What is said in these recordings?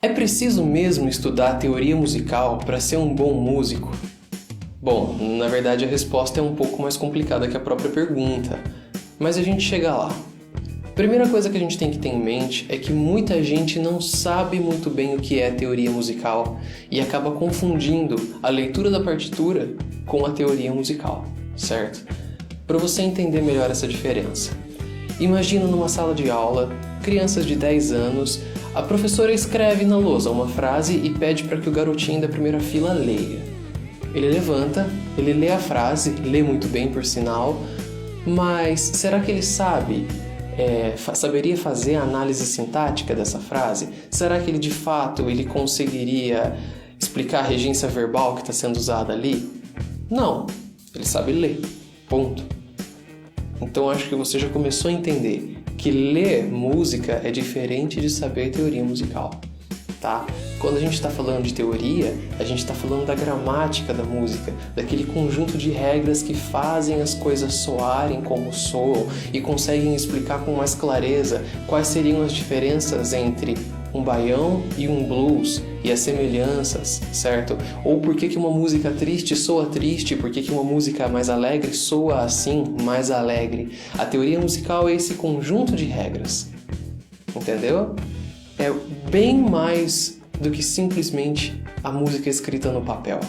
É preciso mesmo estudar teoria musical para ser um bom músico? Bom, na verdade a resposta é um pouco mais complicada que a própria pergunta, mas a gente chega lá. Primeira coisa que a gente tem que ter em mente é que muita gente não sabe muito bem o que é teoria musical e acaba confundindo a leitura da partitura com a teoria musical, certo? Para você entender melhor essa diferença. Imagina numa sala de aula, crianças de 10 anos, a professora escreve na lousa uma frase e pede para que o garotinho da primeira fila leia. Ele levanta, ele lê a frase, lê muito bem por sinal, mas será que ele saberia fazer a análise sintática dessa frase? Será que ele de fato conseguiria explicar a regência verbal que está sendo usada ali? Não, ele sabe ler, ponto. Então acho que você já começou a entender que ler música é diferente de saber teoria musical, tá? Quando a gente está falando de teoria, a gente está falando da gramática da música, daquele conjunto de regras que fazem as coisas soarem como soam e conseguem explicar com mais clareza quais seriam as diferenças entre um baião e um blues e as semelhanças, certo? Ou por que uma música triste soa triste, por que uma música mais alegre soa assim, mais alegre. A teoria musical é esse conjunto de regras, entendeu? É bem mais do que simplesmente a música escrita no papel.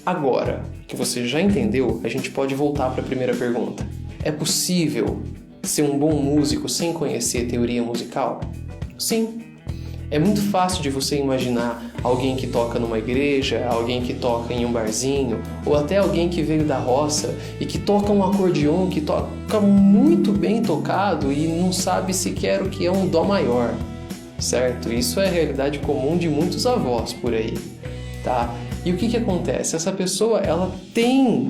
Agora que você já entendeu, a gente pode voltar para a primeira pergunta. É possível ser um bom músico sem conhecer teoria musical? Sim. É muito fácil de você imaginar alguém que toca numa igreja, alguém que toca em um barzinho, ou até alguém que veio da roça e que toca um acordeon, que toca muito bem tocado e não sabe sequer o que é um dó maior, certo? Isso é a realidade comum de muitos avós por aí, tá? E o que acontece? Essa pessoa, ela tem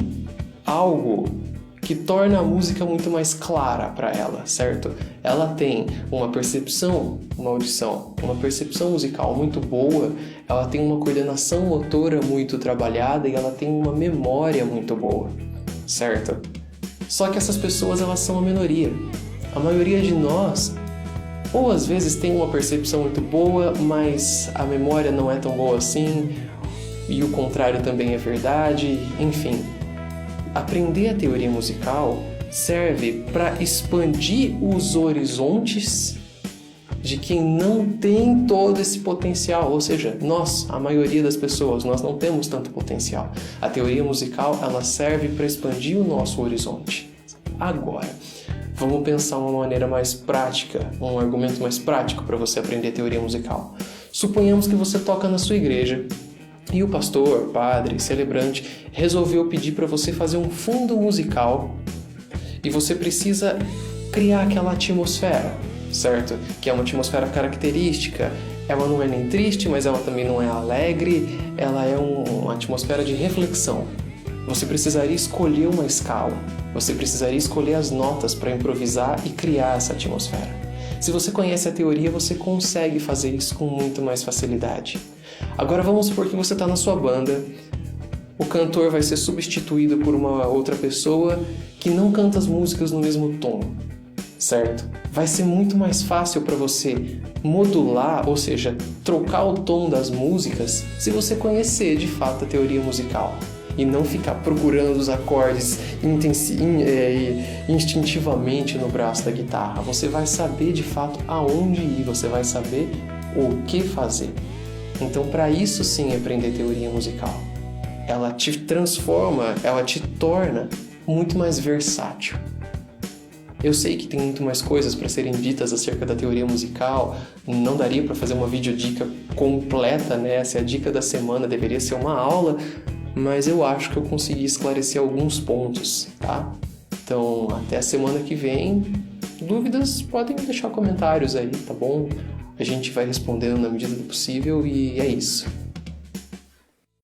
algo que torna a música muito mais clara para ela, certo? Ela tem uma percepção, uma audição, uma percepção musical muito boa, ela tem uma coordenação motora muito trabalhada e ela tem uma memória muito boa, certo? Só que essas pessoas, elas são a minoria. A maioria de nós, ou às vezes tem uma percepção muito boa, mas a memória não é tão boa assim, e o contrário também é verdade, enfim. Aprender a teoria musical serve para expandir os horizontes de quem não tem todo esse potencial, ou seja, nós, a maioria das pessoas, nós não temos tanto potencial. A teoria musical, ela serve para expandir o nosso horizonte. Agora, vamos pensar uma maneira mais prática, um argumento mais prático para você aprender teoria musical. Suponhamos que você toca na sua igreja e o pastor, padre, celebrante resolveu pedir para você fazer um fundo musical e você precisa criar aquela atmosfera, certo? Que é uma atmosfera característica. Ela não é nem triste, mas ela também não é alegre. Ela é uma atmosfera de reflexão. Você precisaria escolher uma escala. Você precisaria escolher as notas para improvisar e criar essa atmosfera. Se você conhece a teoria, você consegue fazer isso com muito mais facilidade. Agora vamos supor que você está na sua banda, o cantor vai ser substituído por uma outra pessoa que não canta as músicas no mesmo tom, certo? Vai ser muito mais fácil para você modular, ou seja, trocar o tom das músicas, se você conhecer de fato a teoria musical e não ficar procurando os acordes instintivamente no braço da guitarra. Você vai saber de fato aonde ir, você vai saber o que fazer. Então, para isso sim, aprender teoria musical. Ela te transforma, ela te torna muito mais versátil. Eu sei que tem muito mais coisas para serem ditas acerca da teoria musical, não daria para fazer uma videodica completa, né? Essa é a dica da semana, deveria ser uma aula, mas eu acho que eu consegui esclarecer alguns pontos, tá? Então, até a semana que vem. Dúvidas, podem deixar comentários aí, tá bom? A gente vai respondendo na medida do possível e é isso.